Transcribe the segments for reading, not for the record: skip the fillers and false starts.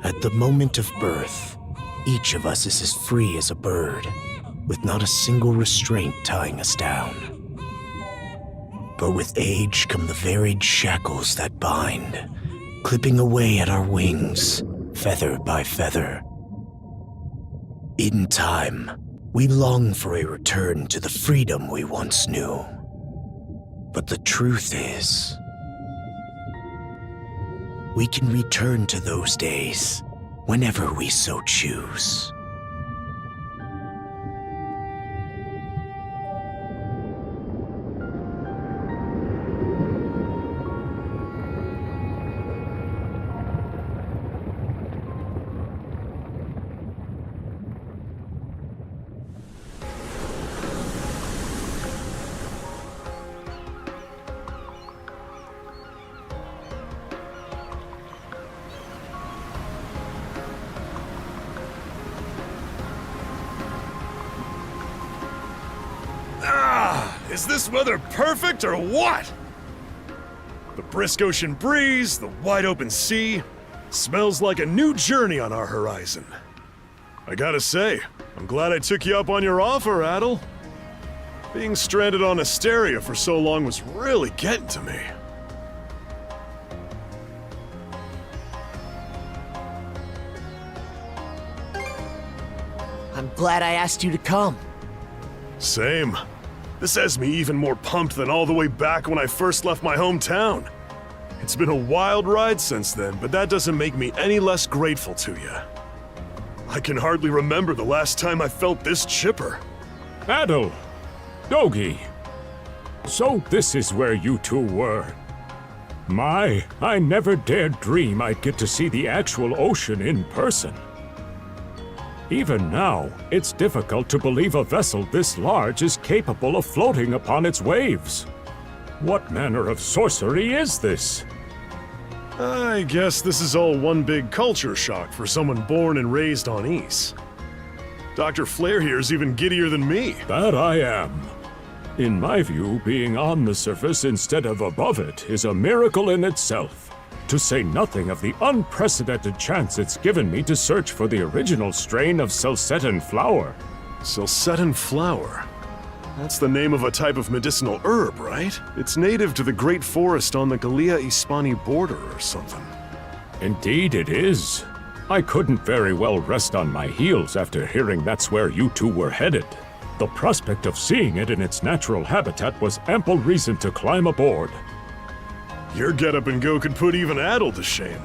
At the moment of birth, each of us is as free as a bird, with not a single restraint tying us down. But with age come the varied shackles that bind, clipping away at our wings, feather by feather. In time, we long for a return to the freedom we once knew. But the truth is, we can return to those days whenever we so choose. Is this weather perfect or what? The brisk ocean breeze, the wide open sea, smells like a new journey on our horizon. I gotta say, I'm glad I took you up on your offer, Adol. Being stranded on Asteria for so long was really getting to me. I'm glad I asked you to come. Same. This has me even more pumped than all the way back when I first left my hometown. It's been a wild ride since then, but that doesn't make me any less grateful to you. I can hardly remember the last time I felt this chipper. Adol! Dogi! So this is where you two were. My, I never dared dream I'd get to see the actual ocean in person. Even now, it's difficult to believe a vessel this large is capable of floating upon its waves. What manner of sorcery is this? I guess this is all one big culture shock for someone born and raised on Ys. Dr. Flare here's even giddier than me. That I am. In my view, being on the surface instead of above it is a miracle in itself. To say nothing of the unprecedented chance it's given me to search for the original strain of Celcetan flower. Celcetan flower? That's the name of a type of medicinal herb, right? It's native to the Great Forest on the Gallia-Hispani border or something. Indeed it is. I couldn't very well rest on my heels after hearing that's where you two were headed. The prospect of seeing it in its natural habitat was ample reason to climb aboard. Your get-up and go could put even Adol to shame.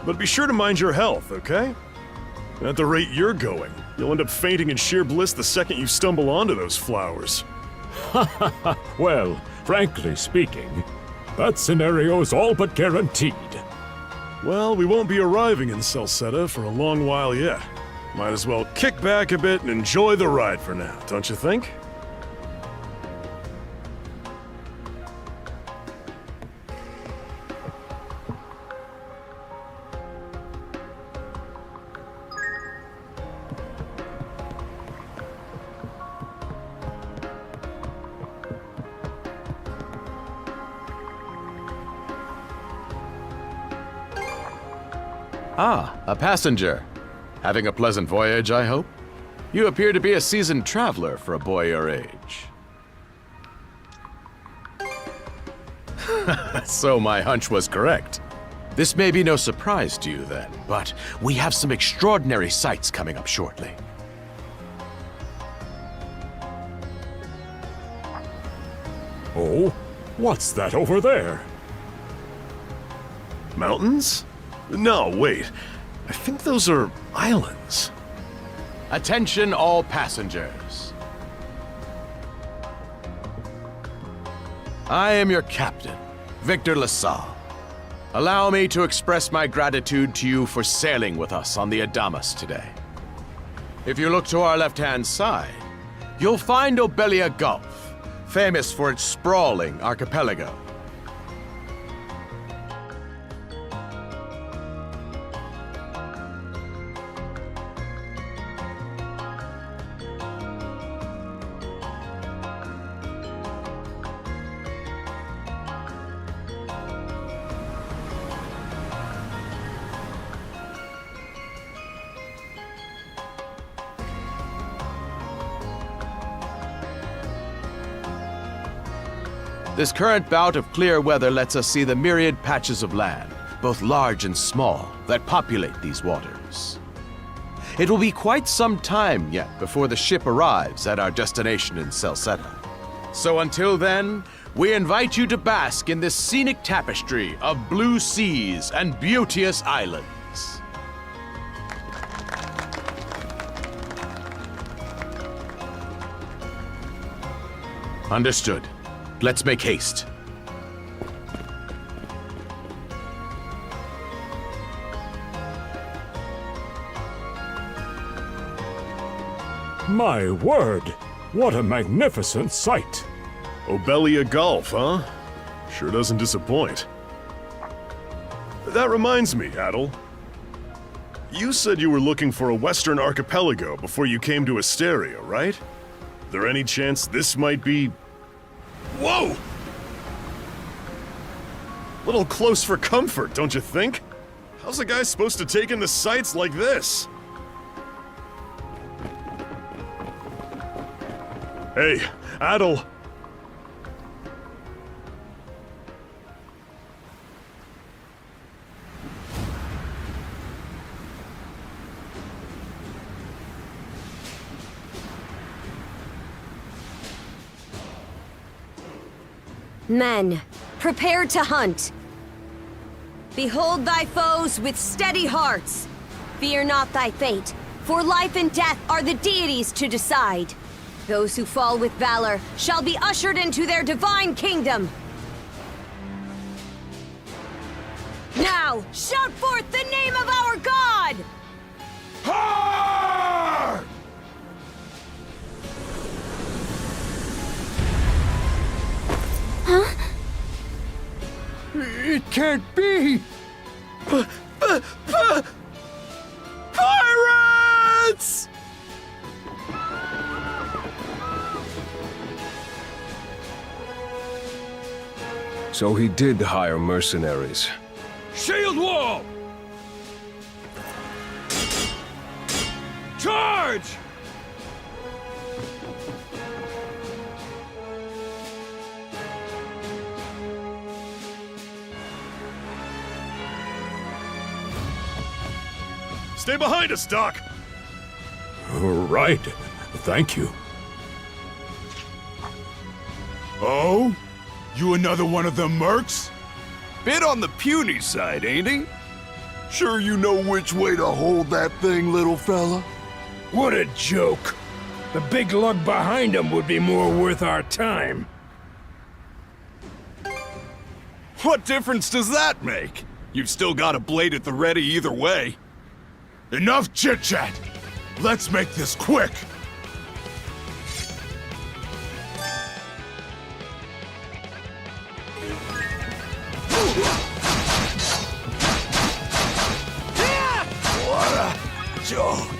But be sure to mind your health, okay? At the rate you're going, you'll end up fainting in sheer bliss the second you stumble onto those flowers. Well, frankly speaking, that scenario's all but guaranteed. Well, we won't be arriving in Celceta for a long while yet. Might as well kick back a bit and enjoy the ride for now, don't you think? Ah, a passenger. Having a pleasant voyage, I hope? You appear to be a seasoned traveler for a boy your age. So my hunch was correct. This may be no surprise to you then, but we have some extraordinary sights coming up shortly. Oh? What's that over there? Mountains? No, wait. I think those are islands. Attention all passengers. I am your captain, Victor LaSalle. Allow me to express my gratitude to you for sailing with us on the Adamas today. If you look to our left-hand side, you'll find Obelia Gulf, famous for its sprawling archipelago. This current bout of clear weather lets us see the myriad patches of land, both large and small, that populate these waters. It will be quite some time yet before the ship arrives at our destination in Celceta. So until then, we invite you to bask in this scenic tapestry of blue seas and beauteous islands. Understood. Let's make haste. My word! What a magnificent sight! Obelia Gulf, huh? Sure doesn't disappoint. That reminds me, Adol. You said you were looking for a western archipelago before you came to Asteria, right? There any chance this might be... Whoa! Little close for comfort, don't you think? How's a guy supposed to take in the sights like this? Hey, Adol! Men, prepare to hunt. Behold thy foes with steady hearts. Fear not thy fate, for life and death are the deities to decide. Those who fall with valor shall be ushered into their divine kingdom. Now, shout forth the name of our god! Har! Huh? It can't be! Pirates! So he did hire mercenaries. Shield wall! Charge! Stay behind us, Doc! Right. Thank you. Oh? You another one of them mercs? Bit on the puny side, ain't he? Sure you know which way to hold that thing, little fella? What a joke. The big lug behind him would be more worth our time. What difference does that make? You've still got a blade at the ready either way. Enough chit-chat! Let's make this quick! What a joke.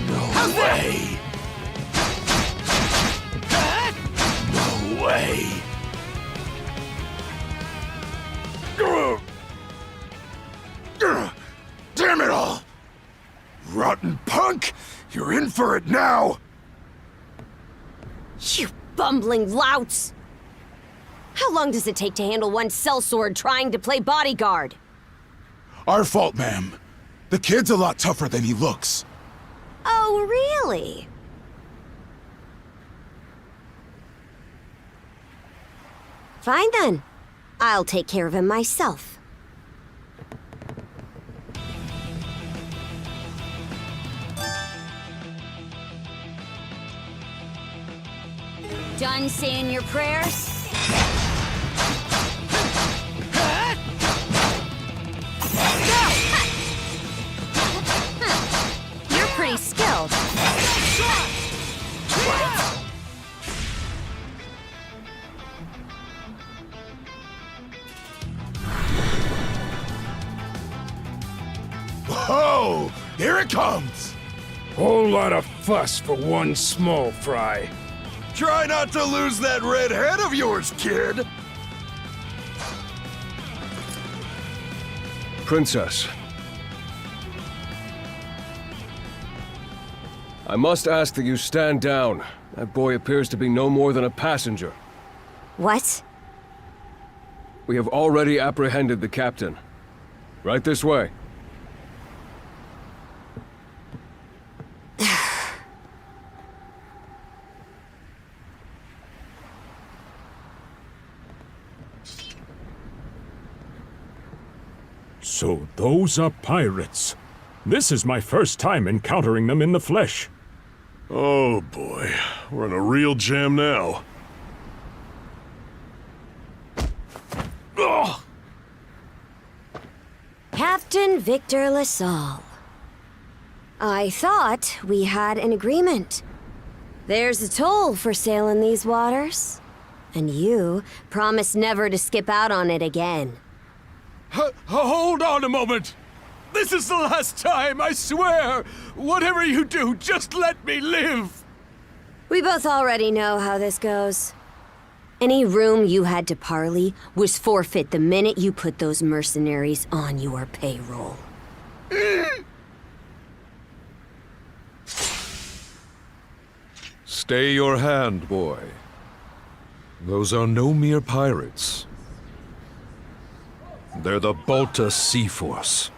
No way. No way. Damn it all! Rotten punk! You're in for it now! You bumbling louts! How long does it take to handle one sellsword trying to play bodyguard? Our fault, ma'am. The kid's a lot tougher than he looks. Oh, really? Fine then. I'll take care of him myself. Done saying your prayers? You're pretty skilled. Oh, here it comes! Whole lot of fuss for one small fry. Try not to lose that red head of yours, kid! Princess, I must ask that you stand down. That boy appears to be no more than a passenger. What? We have already apprehended the captain. Right this way. So those are pirates. This is my first time encountering them in the flesh. Oh boy, we're in a real jam now. Ugh. Captain Victor LaSalle. I thought we had an agreement. There's a toll for sailing these waters. And you promised never to skip out on it again. Hold on a moment! This is the last time, I swear! Whatever you do, just let me live! We both already know how this goes. Any room you had to parley was forfeit the minute you put those mercenaries on your payroll. Stay your hand, boy. Those are no mere pirates. They're the Balta Sea Force.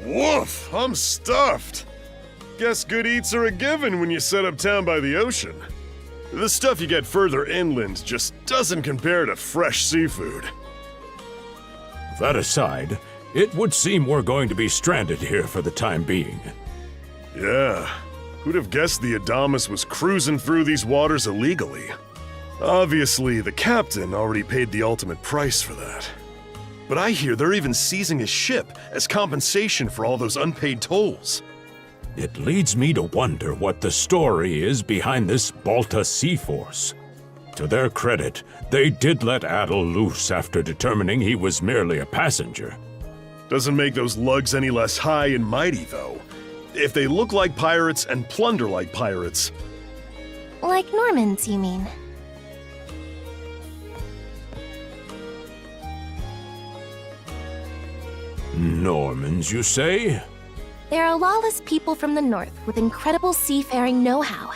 Woof! I'm stuffed. Guess good eats are a given when you set up town by the ocean. The stuff you get further inland just doesn't compare to fresh seafood. That aside, it would seem we're going to be stranded here for the time being. Yeah. Who'd have guessed the Adamas was cruising through these waters illegally? Obviously, the captain already paid the ultimate price for that. But I hear they're even seizing his ship as compensation for all those unpaid tolls. It leads me to wonder what the story is behind this Balta Sea Force. To their credit, they did let Adol loose after determining he was merely a passenger. Doesn't make those lugs any less high and mighty, though. If they look like pirates and plunder like pirates. Like Normans, you mean? Normans, you say? They're a lawless people from the north with incredible seafaring know-how.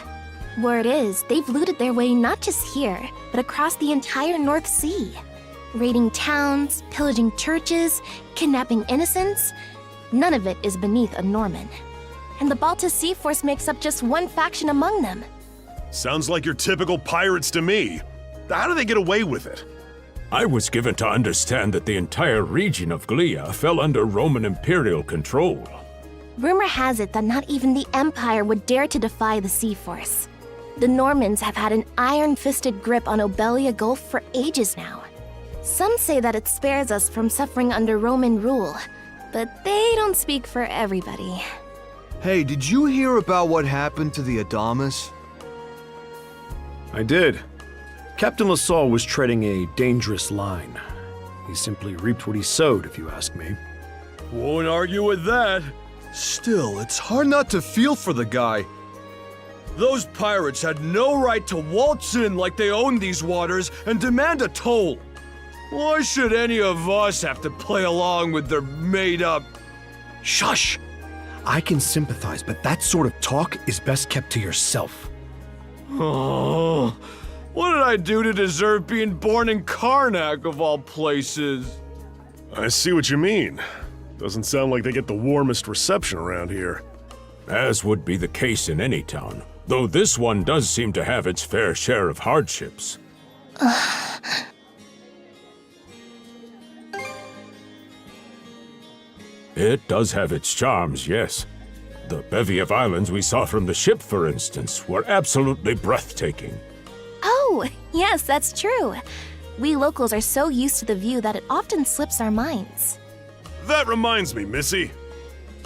Word is, they've looted their way not just here, but across the entire North Sea. Raiding towns, pillaging churches, kidnapping innocents. None of it is beneath a Norman. And the Balta Sea Force makes up just one faction among them. Sounds like your typical pirates to me. How do they get away with it? I was given to understand that the entire region of Glia fell under Roman imperial control. Rumor has it that not even the Empire would dare to defy the Sea Force. The Normans have had an iron-fisted grip on Obelia Gulf for ages now. Some say that it spares us from suffering under Roman rule, but they don't speak for everybody. Hey, did you hear about what happened to the Adamas? I did. Captain LaSalle was treading a dangerous line. He simply reaped what he sowed, if you ask me. Won't argue with that. Still, it's hard not to feel for the guy. Those pirates had no right to waltz in like they owned these waters and demand a toll. Why should any of us have to play along with their made-up... Shush! I can sympathize, but that sort of talk is best kept to yourself. Oh, what did I do to deserve being born in Karnak, of all places? I see what you mean. Doesn't sound like they get the warmest reception around here. As would be the case in any town, though this one does seem to have its fair share of hardships. It does have its charms, yes. The bevy of islands we saw from the ship, for instance, were absolutely breathtaking. Oh, yes, that's true. We locals are so used to the view that it often slips our minds. That reminds me, Missy.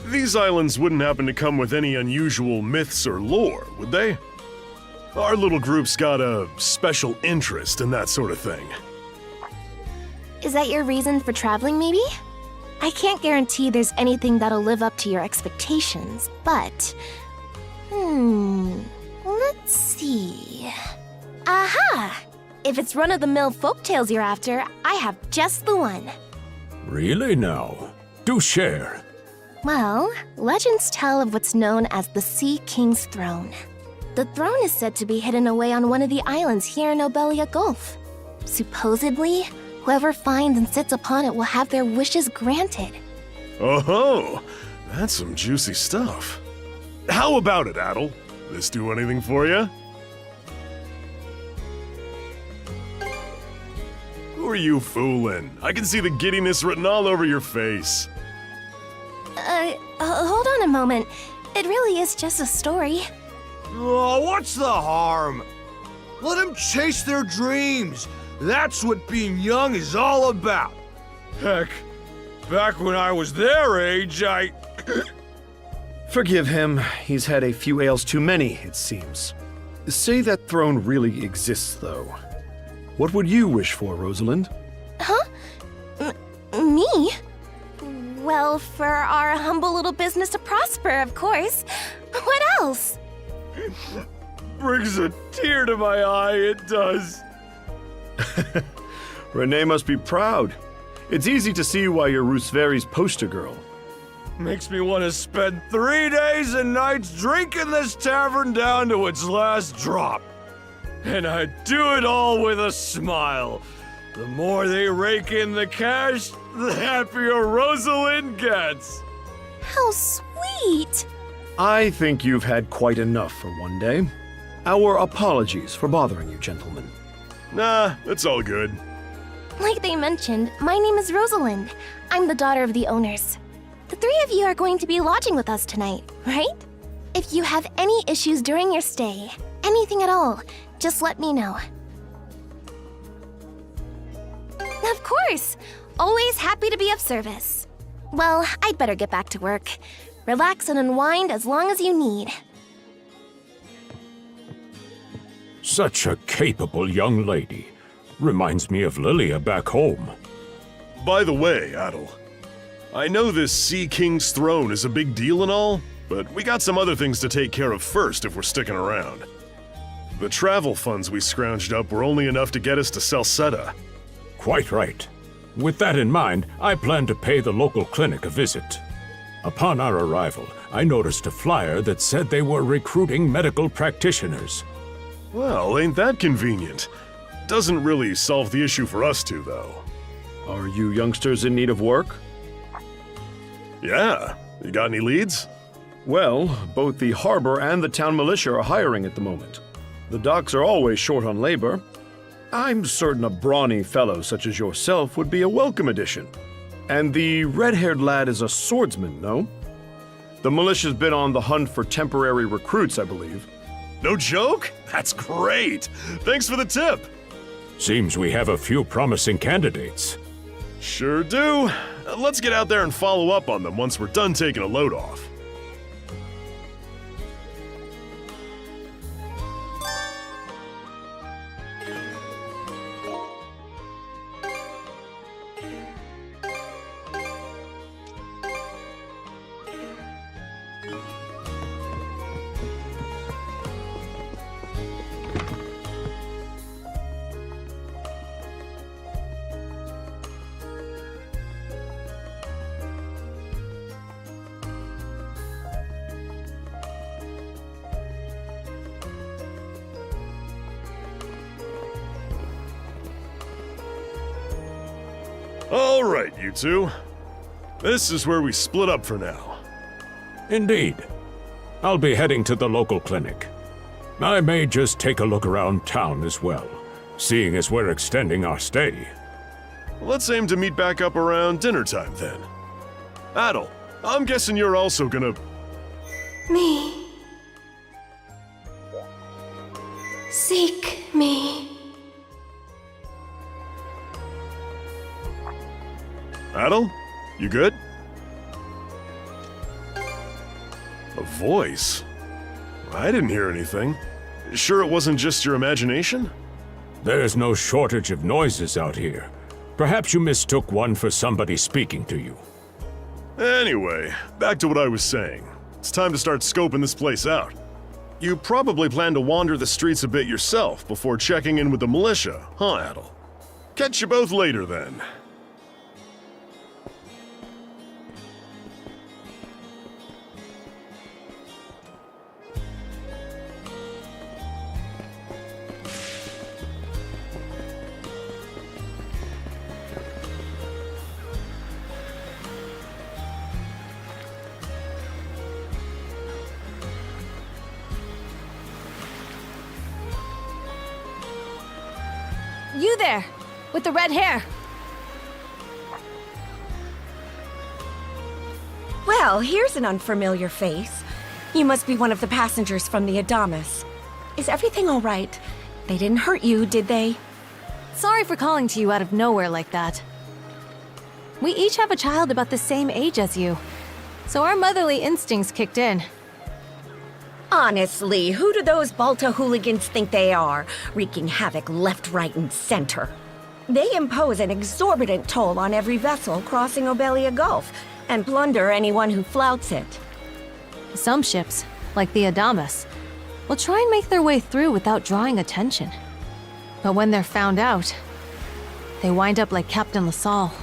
These islands wouldn't happen to come with any unusual myths or lore, would they? Our little group's got a special interest in that sort of thing. Is that your reason for traveling, maybe? I can't guarantee there's anything that'll live up to your expectations, but... let's see... Aha! If it's run-of-the-mill folktales you're after, I have just the one. Really now? Do share. Well, legends tell of what's known as the Sea King's Throne. The throne is said to be hidden away on one of the islands here in Obelia Gulf. Supposedly, whoever finds and sits upon it will have their wishes granted. Oh-ho! That's some juicy stuff. How about it, Adol? This do anything for you? Who are you fooling? I can see the giddiness written all over your face. Hold on a moment. It really is just a story. Oh, what's the harm? Let them chase their dreams. That's what being young is all about. Heck, back when I was their age, Forgive him. He's had a few ales too many, it seems. Say that throne really exists, though. What would you wish for, Rosalind? Huh? Me? Well, for our humble little business to prosper, of course. What else? Brings a tear to my eye, it does. Renee must be proud. It's easy to see why you're Rooseveri's poster girl. Makes me want to spend 3 days and nights drinking this tavern down to its last drop. And I do it all with a smile. The more they rake in the cash, the happier Rosalind gets. How sweet! I think you've had quite enough for one day. Our apologies for bothering you, gentlemen. Nah, it's all good. Like they mentioned, my name is Rosalind. I'm the daughter of the owners. The three of you are going to be lodging with us tonight, right? If you have any issues during your stay, anything at all, just let me know. Of course! Always happy to be of service. Well, I'd better get back to work. Relax and unwind as long as you need. Such a capable young lady. Reminds me of Lilia back home. By the way, Adol, I know this Sea King's throne is a big deal and all, but we got some other things to take care of first if we're sticking around. The travel funds we scrounged up were only enough to get us to Salsetta. Quite right. With that in mind, I plan to pay the local clinic a visit. Upon our arrival, I noticed a flyer that said they were recruiting medical practitioners. Well, ain't that convenient? Doesn't really solve the issue for us two, though. Are you youngsters in need of work? Yeah. You got any leads? Well, both the harbor and the town militia are hiring at the moment. The docks are always short on labor. I'm certain a brawny fellow such as yourself would be a welcome addition. And the red-haired lad is a swordsman, no? The militia's been on the hunt for temporary recruits, I believe. No joke? That's great! Thanks for the tip! Seems we have a few promising candidates. Sure do. Let's get out there and follow up on them once we're done taking a load off. All right, you two. This is where we split up for now. Indeed. I'll be heading to the local clinic. I may just take a look around town as well, seeing as we're extending our stay. Let's aim to meet back up around dinner time then. Adol, I'm guessing you're also gonna... Me. Seek me. Adol? You good? A voice? I didn't hear anything. Sure it wasn't just your imagination? There's no shortage of noises out here. Perhaps you mistook one for somebody speaking to you. Anyway, back to what I was saying. It's time to start scoping this place out. You probably plan to wander the streets a bit yourself before checking in with the militia, huh, Adol? Catch you both later then. You there, with the red hair. Well, here's an unfamiliar face. You must be one of the passengers from the Adamas. Is everything all right? They didn't hurt you, did they? Sorry for calling to you out of nowhere like that. We each have a child about the same age as you, so our motherly instincts kicked in. Honestly, who do those Balta hooligans think they are, wreaking havoc left, right, and center? They impose an exorbitant toll on every vessel crossing Obelia Gulf, and plunder anyone who flouts it. Some ships, like the Adamas, will try and make their way through without drawing attention. But when they're found out, they wind up like Captain LaSalle.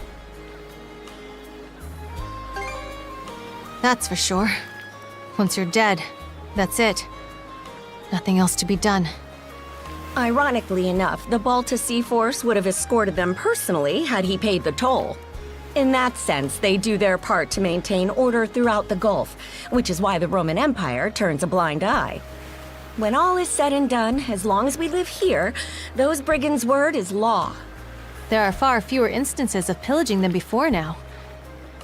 That's for sure. Once you're dead, that's it. Nothing else to be done. Ironically enough, the Balta Sea Force would have escorted them personally had he paid the toll. In that sense, they do their part to maintain order throughout the Gulf, which is why the Roman Empire turns a blind eye. When all is said and done, as long as we live here, those brigands' word is law. There are far fewer instances of pillaging than before now,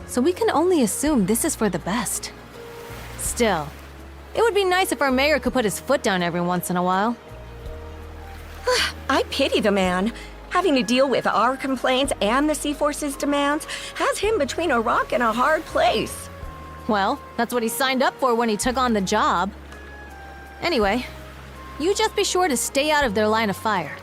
so we can only assume this is for the best. Still, it would be nice if our mayor could put his foot down every once in a while. I pity the man. Having to deal with our complaints and the Sea Force's demands has him between a rock and a hard place. Well, that's what he signed up for when he took on the job. Anyway, you just be sure to stay out of their line of fire.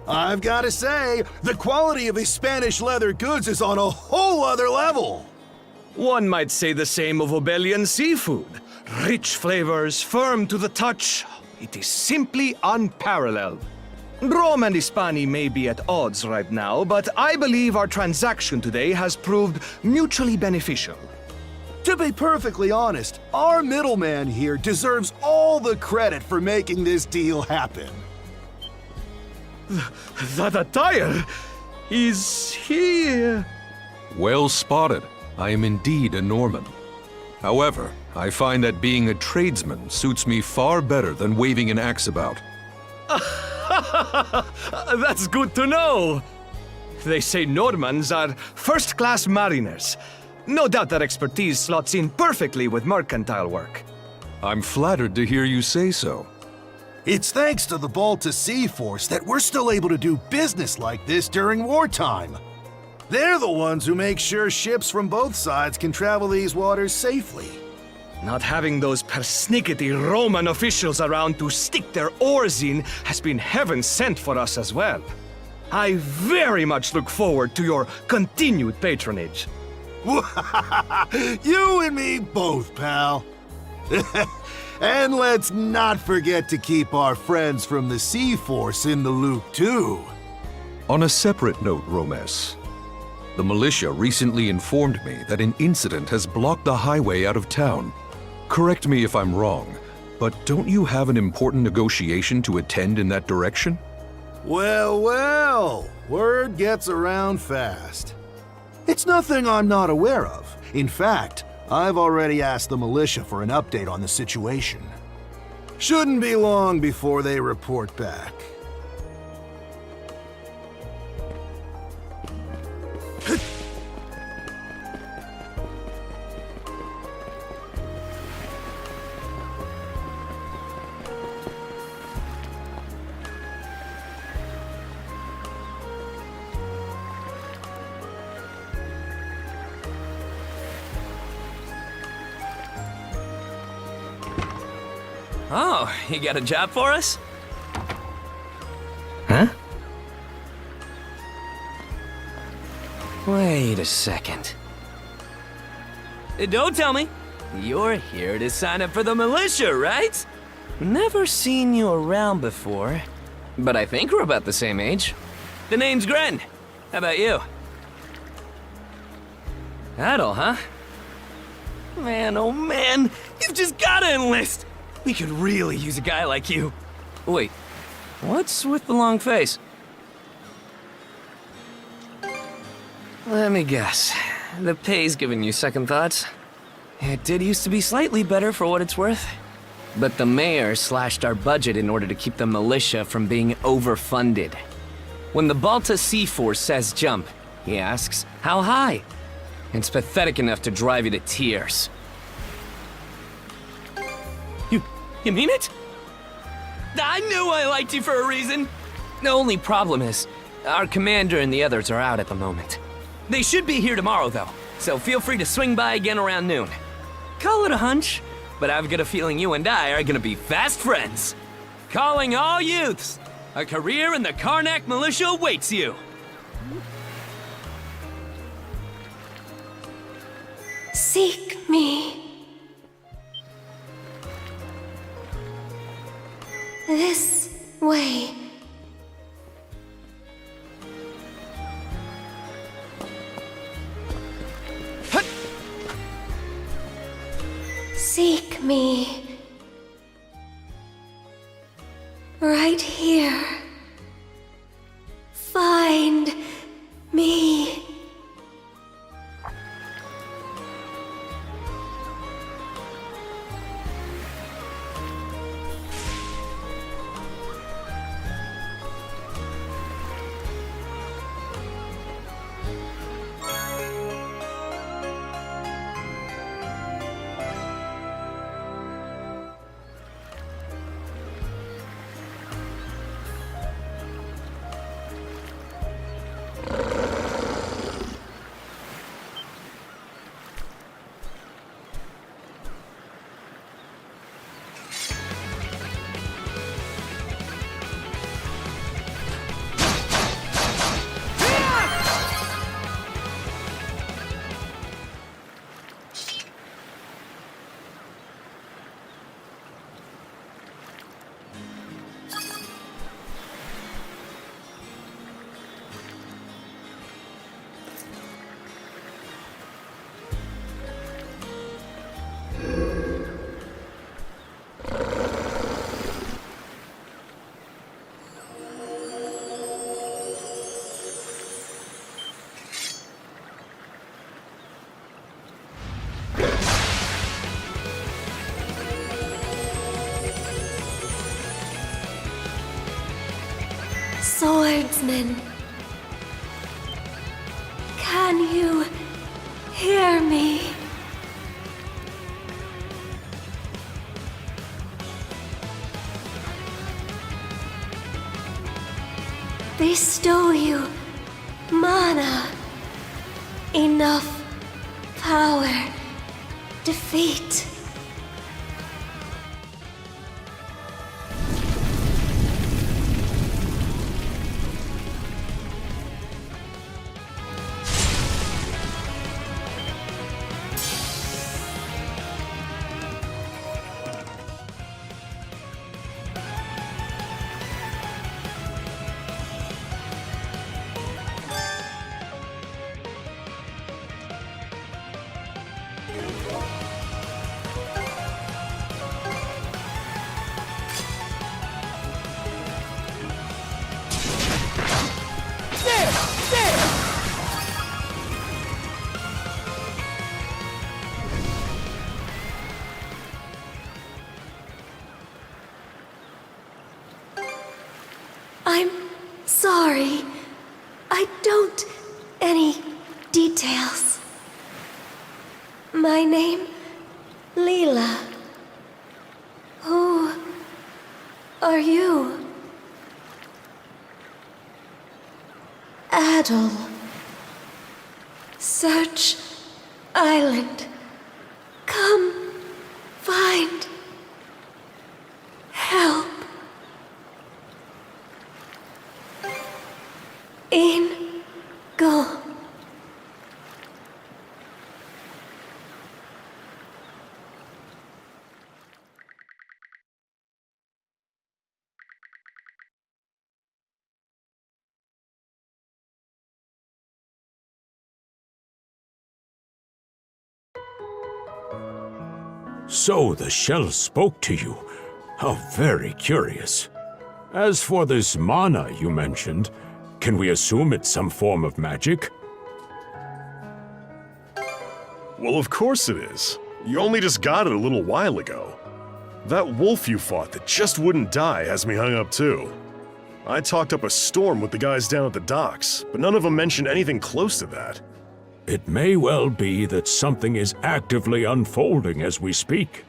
I've got to say, the quality of these Spanish leather goods is on a whole other level. One might say the same of Obelian seafood. Rich flavors, firm to the touch. It is simply unparalleled. Rome and Hispani may be at odds right now, but I believe our transaction today has proved mutually beneficial. To be perfectly honest, our middleman here deserves all the credit for making this deal happen. That attire is here. Well spotted. I am indeed a Norman. However, I find that being a tradesman suits me far better than waving an axe about. That's good to know. They say Normans are first-class mariners. No doubt that expertise slots in perfectly with mercantile work. I'm flattered to hear you say so. It's thanks to the Balta Sea Force that we're still able to do business like this during wartime. They're the ones who make sure ships from both sides can travel these waters safely. Not having those persnickety Roman officials around to stick their oars in has been heaven sent for us as well. I very much look forward to your continued patronage. You and me both, pal. And let's not forget to keep our friends from the Sea Force in the loop, too. On a separate note, Romes, the militia recently informed me that an incident has blocked the highway out of town. Correct me if I'm wrong, but don't you have an important negotiation to attend in that direction? Well, well, word gets around fast. It's nothing I'm not aware of. In fact, I've already asked the militia for an update on the situation. Shouldn't be long before they report back. Oh, you got a job for us? Huh? Wait a second. Don't tell me. You're here to sign up for the militia, right? Never seen you around before, but I think we're about the same age. The name's Gren. How about you? Adol, huh? Man, oh man, you've just gotta enlist! We could really use a guy like you. Wait, what's with the long face? Let me guess. The pay's giving you second thoughts. It did used to be slightly better for what it's worth. But the mayor slashed our budget in order to keep the militia from being overfunded. When the Balta Sea Force says jump, he asks, how high? It's pathetic enough to drive you to tears. You mean it? I knew I liked you for a reason. The only problem is, our commander and the others are out at the moment. They should be here tomorrow, though, so feel free to swing by again around noon. Call it a hunch, but I've got a feeling you and I are gonna be fast friends. Calling all youths, a career in the Karnak militia awaits you. Seek me. This way. Seek me. right here. Find me. Swordsman, can you hear me? Bestow you mana, enough power, defeat. I'm sorry. I don't... any details. My name... Leela. Who... are you? Adol. Search... island. Come... find... help. In... go. So the shell spoke to you. How very curious. As for this mana you mentioned, can we assume it's some form of magic? Well, of course it is. You only just got it a little while ago. That wolf you fought that just wouldn't die has me hung up too. I talked up a storm with the guys down at the docks, but none of them mentioned anything close to that. It may well be that something is actively unfolding as we speak.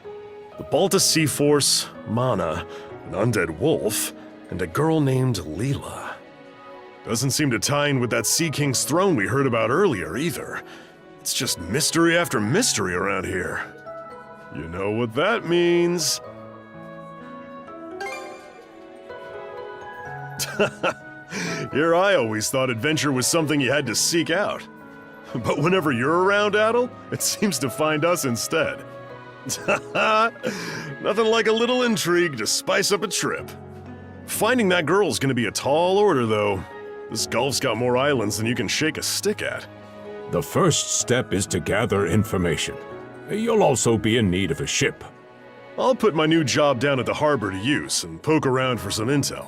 The Balta Sea Force, Mana, an undead wolf, and a girl named Leela. Doesn't seem to tie in with that Sea King's throne we heard about earlier, either. It's just mystery after mystery around here. You know what that means. Here I always thought adventure was something you had to seek out. But whenever you're around, Adol, it seems to find us instead. Nothing like a little intrigue to spice up a trip. Finding that girl's gonna be a tall order, though. This Gulf's got more islands than you can shake a stick at. The first step is to gather information. You'll also be in need of a ship. I'll put my new job down at the harbor to use and poke around for some intel.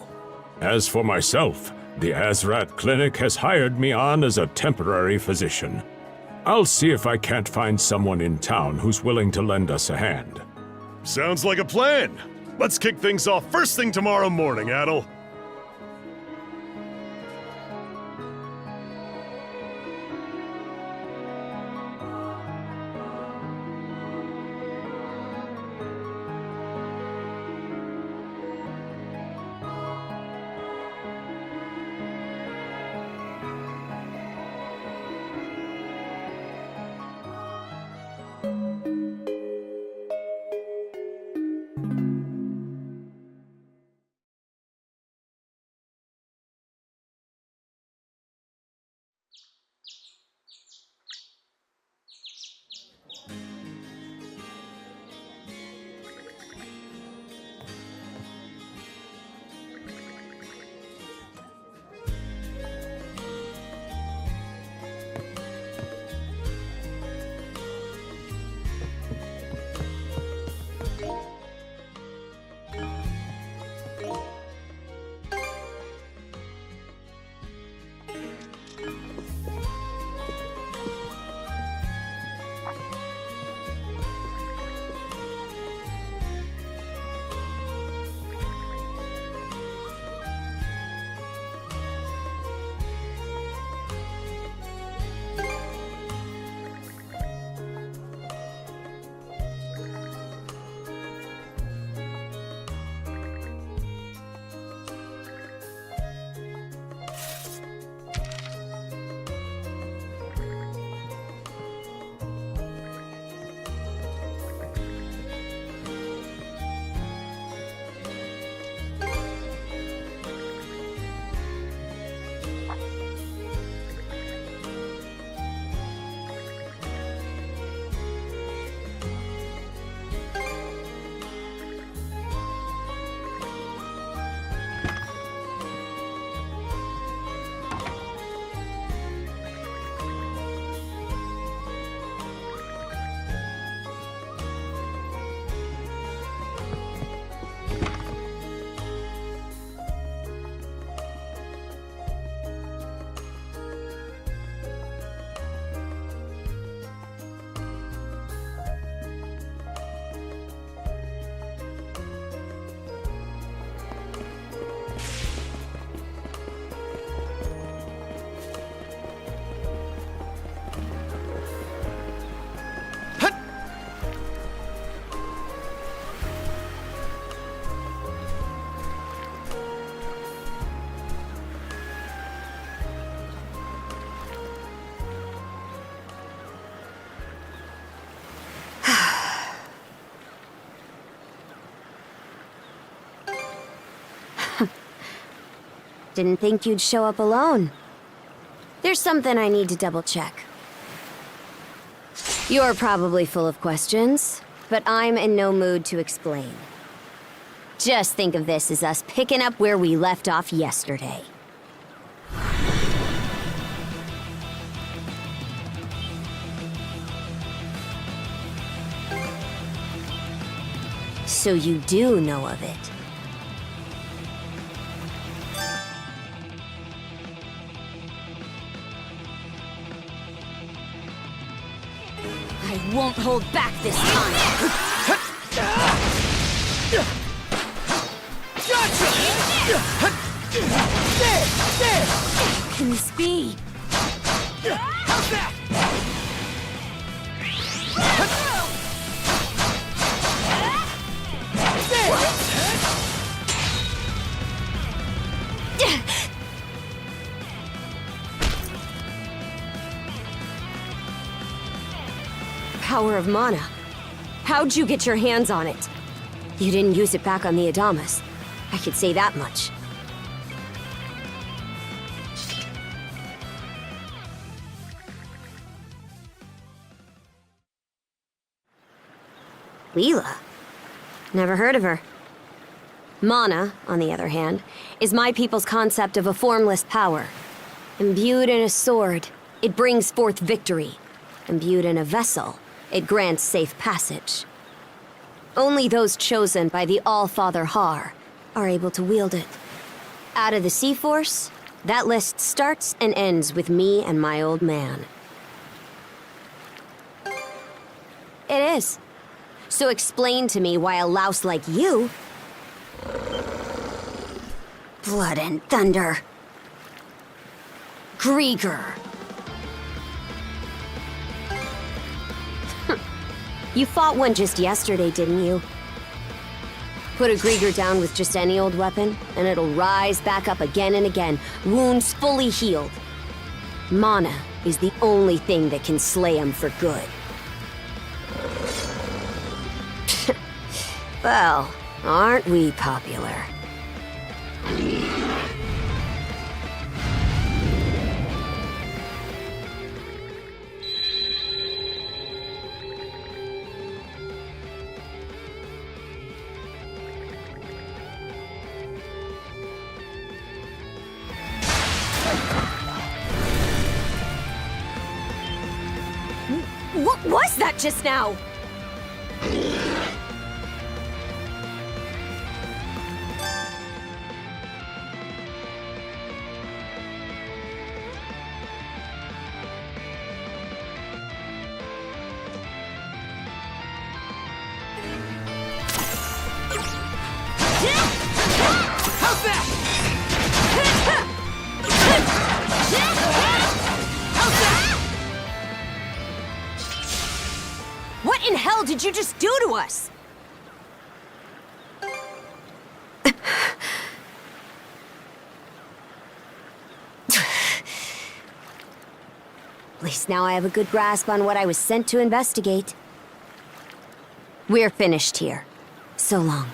As for myself, the Azrat Clinic has hired me on as a temporary physician. I'll see if I can't find someone in town who's willing to lend us a hand. Sounds like a plan. Let's kick things off first thing tomorrow morning, Adol. Didn't think you'd show up alone. There's something I need to double check. You're probably full of questions, but I'm in no mood to explain. Just think of this as us picking up where we left off yesterday. So you do know of it. I won't hold back this time. What can this be? How's that? Power of mana. How'd you get your hands on it? You didn't use it back on the Adamas. I could say that much. Leela? Never heard of her. Mana, on the other hand, is my people's concept of a formless power. Imbued in a sword, it brings forth victory. Imbued in a vessel, it grants safe passage. Only those chosen by the All-Father Har are able to wield it. Out of the Sea Force, that list starts and ends with me and my old man. It is. So explain to me why a louse like you... Blood and thunder. Griegr. You fought one just yesterday, didn't you? Put a Griegr down with just any old weapon, and it'll rise back up again and again, wounds fully healed. Mana is the only thing that can slay him for good. Well, aren't we popular? What was that just now? How's that? What in hell did you just do to us? At least now I have a good grasp on what I was sent to investigate. We're finished here. So long.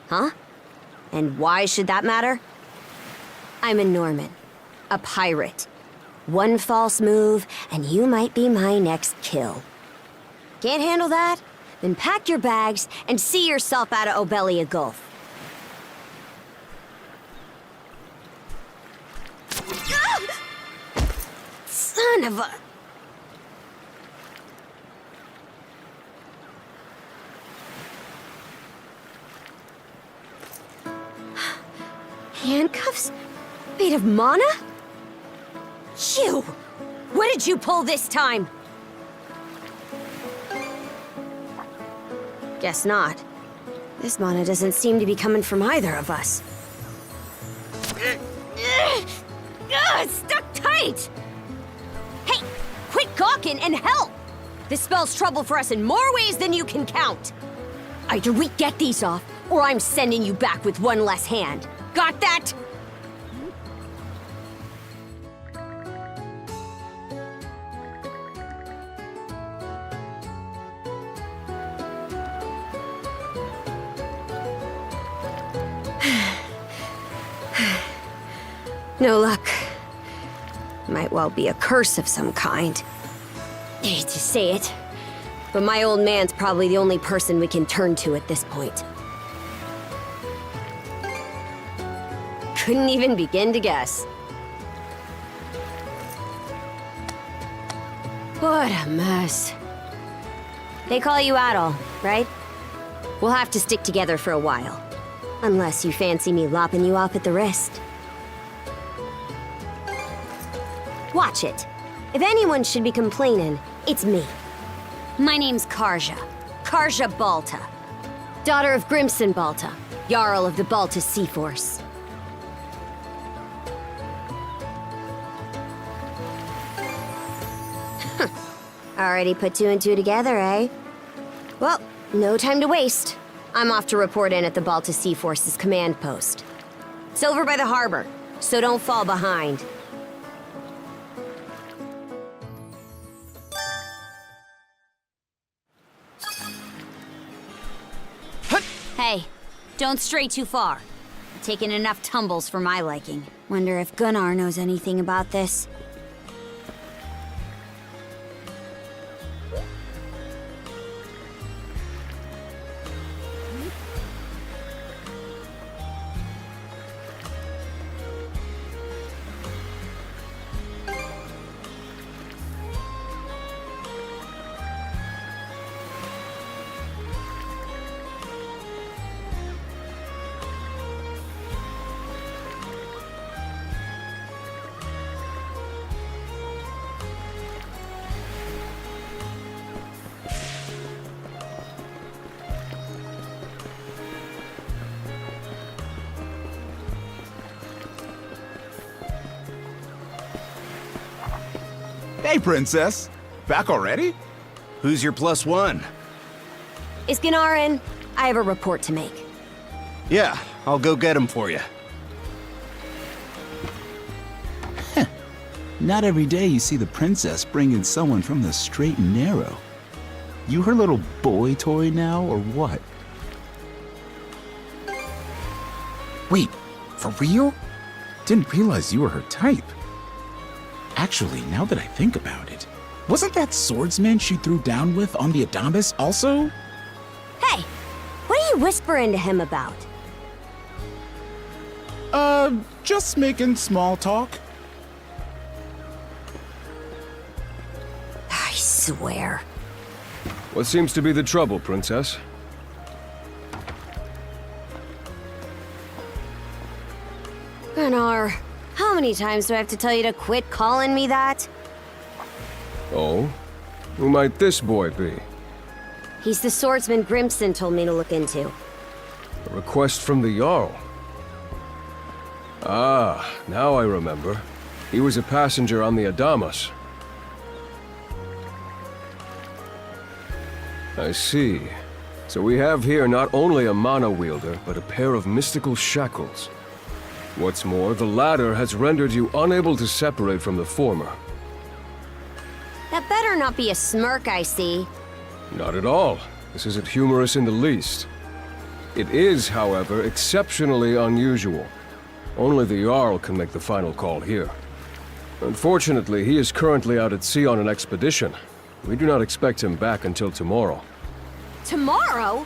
Huh? And why should that matter? I'm a Norman. A pirate. One false move, and you might be my next kill. Can't handle that? Then pack your bags and see yourself out of Obelia Gulf. Son of a... Handcuffs? Made of mana? You! What did you pull this time? Guess not. This mana doesn't seem to be coming from either of us. It's stuck tight! Hey, quit gawking and help! This spells trouble for us in more ways than you can count. Either we get these off, or I'm sending you back with one less hand. Got that? No luck. Might well be a curse of some kind. I hate to say it, but my old man's probably the only person we can turn to at this point. Couldn't even begin to guess. What a mess. They call you Adol, right? We'll have to stick together for a while. Unless you fancy me lopping you off at the wrist. Watch it. If anyone should be complaining, it's me. My name's Karja. Karja Balta. Daughter of Grimson Balta, Jarl of the Balta Sea Force. Already put two and two together, eh? Well, no time to waste. I'm off to report in at the Balta Sea Force's command post. It's over by the harbor, so don't fall behind. Hey, don't stray too far. I've taken enough tumbles for my liking. Wonder if Gunnar knows anything about this. Hey, Princess. Back already? Who's your plus one? Is Gunnar in? I have a report to make. Yeah, I'll go get him for you. Not every day you see the princess bring in someone from the straight and narrow. You her little boy toy now, or what? Wait, for real? Didn't realize you were her type. Actually, now that I think about it, wasn't that swordsman she threw down with on the Adamas also? Hey, what are you whispering to him about? Just making small talk. I swear. What seems to be the trouble, Princess? Gunnar, how many times do I have to tell you to quit calling me that? Oh? Who might this boy be? He's the swordsman Grimson told me to look into. A request from the Jarl. Ah, now I remember. He was a passenger on the Adamas. I see. So we have here not only a mana wielder, but a pair of mystical shackles. What's more, the latter has rendered you unable to separate from the former. That better not be a smirk I see. Not at all. This isn't humorous in the least. It is, however, exceptionally unusual. Only the Jarl can make the final call here. Unfortunately, he is currently out at sea on an expedition. We do not expect him back until tomorrow. Tomorrow?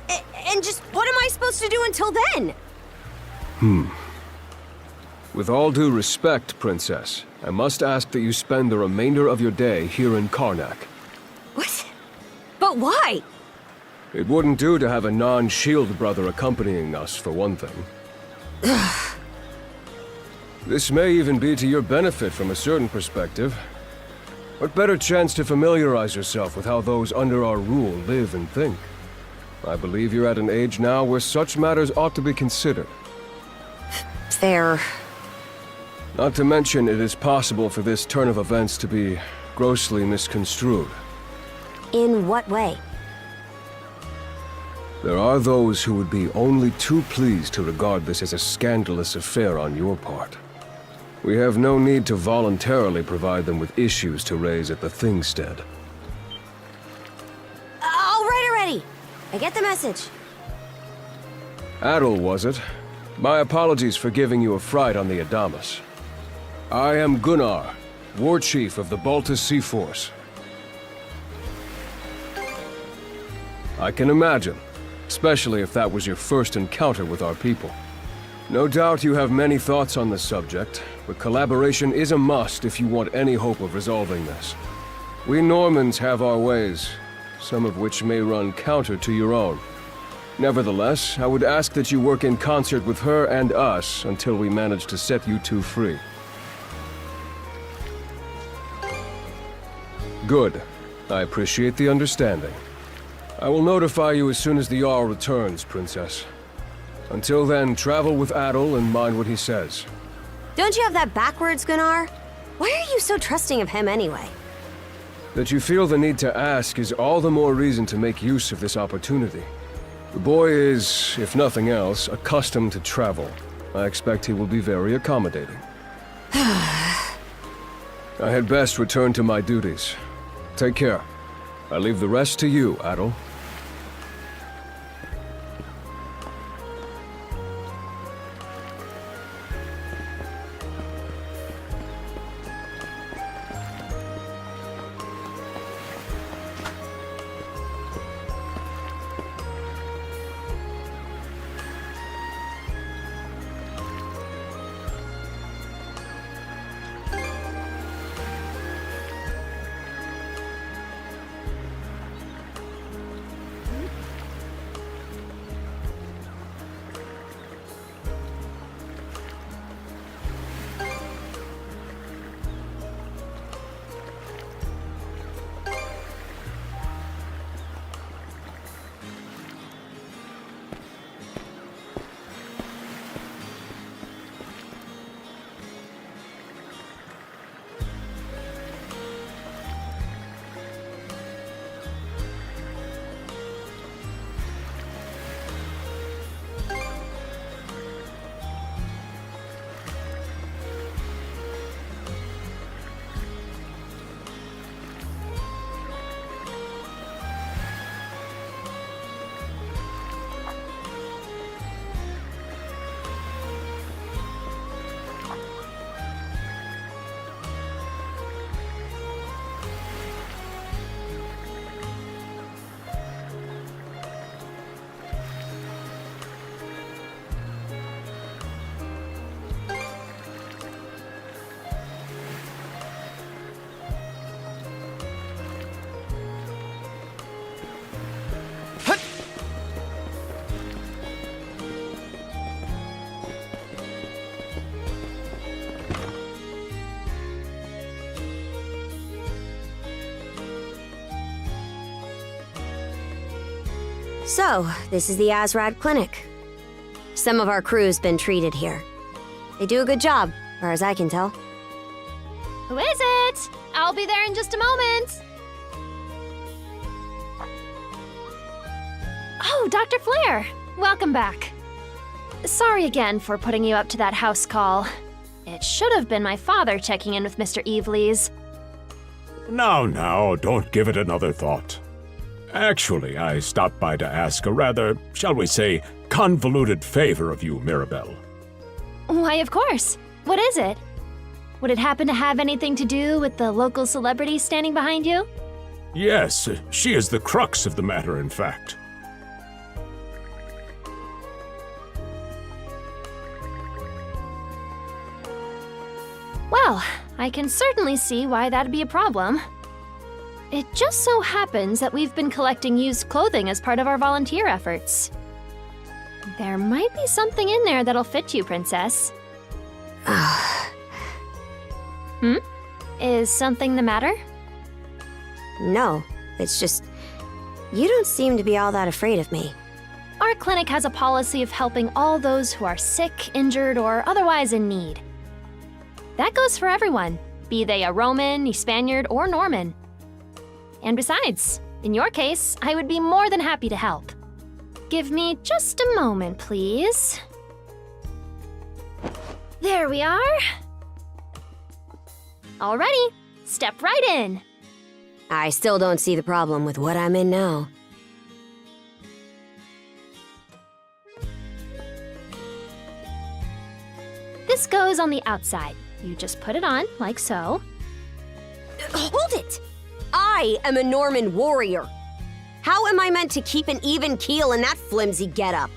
And just what am I supposed to do until then? With all due respect, Princess, I must ask that you spend the remainder of your day here in Karnak. What? But why? It wouldn't do to have a non-shield brother accompanying us, for one thing. This may even be to your benefit from a certain perspective. What better chance to familiarize yourself with how those under our rule live and think? I believe you're at an age now where such matters ought to be considered. Fair. Not to mention, it is possible for this turn of events to be grossly misconstrued. In what way? There are those who would be only too pleased to regard this as a scandalous affair on your part. We have no need to voluntarily provide them with issues to raise at the Thingstead. All right already. I get the message. Adol, was it? My apologies for giving you a fright on the Adamas. I am Gunnar, War Chief of the Balta Sea Force. I can imagine, especially if that was your first encounter with our people. No doubt you have many thoughts on the subject, but collaboration is a must if you want any hope of resolving this. We Normans have our ways, some of which may run counter to your own. Nevertheless, I would ask that you work in concert with her and us until we manage to set you two free. Good. I appreciate the understanding. I will notify you as soon as the Jarl returns, Princess. Until then, travel with Adol and mind what he says. Don't you have that backwards, Gunnar? Why are you so trusting of him anyway? That you feel the need to ask is all the more reason to make use of this opportunity. The boy is, if nothing else, accustomed to travel. I expect he will be very accommodating. I had best return to my duties. Take care. I leave the rest to you, Adol. So, this is the Azrad Clinic. Some of our crew's been treated here. They do a good job, as far as I can tell. Who is it? I'll be there in just a moment. Oh, Dr. Flair. Welcome back. Sorry again for putting you up to that house call. It should have been my father checking in with Mr. Evelees. Now, don't give it another thought. Actually, I stopped by to ask a rather, shall we say, convoluted favor of you, Mirabelle. Why, of course. What is it? Would it happen to have anything to do with the local celebrity standing behind you? Yes, she is the crux of the matter, in fact. Well, I can certainly see why that'd be a problem. It just so happens that we've been collecting used clothing as part of our volunteer efforts. There might be something in there that'll fit you, Princess. Is something the matter? No, it's just... you don't seem to be all that afraid of me. Our clinic has a policy of helping all those who are sick, injured, or otherwise in need. That goes for everyone, be they a Roman, a Spaniard, or Norman. And besides, in your case, I would be more than happy to help. Give me just a moment, please. There we are. Alrighty, step right in. I still don't see the problem with what I'm in now. This goes on the outside. You just put it on, like so. Hold it! I am a Norman warrior. How am I meant to keep an even keel in that flimsy getup?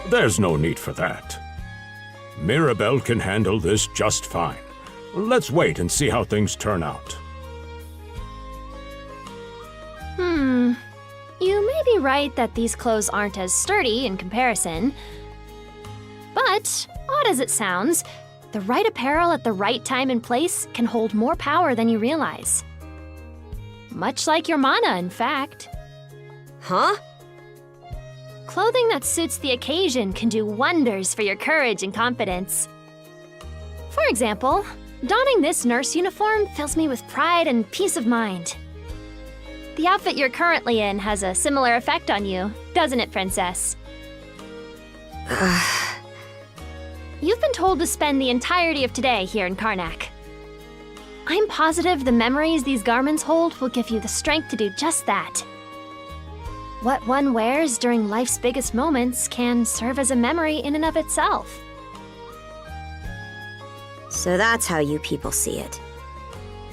There's no need for that. Mirabelle can handle this just fine. Let's wait and see how things turn out. You may be right that these clothes aren't as sturdy in comparison. But, odd as it sounds, the right apparel at the right time and place can hold more power than you realize. Much like your mana, in fact. Huh? Clothing that suits the occasion can do wonders for your courage and confidence. For example, donning this nurse uniform fills me with pride and peace of mind. The outfit you're currently in has a similar effect on you, doesn't it, Princess? You've been told to spend the entirety of today here in Karnak. I'm positive the memories these garments hold will give you the strength to do just that. What one wears during life's biggest moments can serve as a memory in and of itself. So that's how you people see it.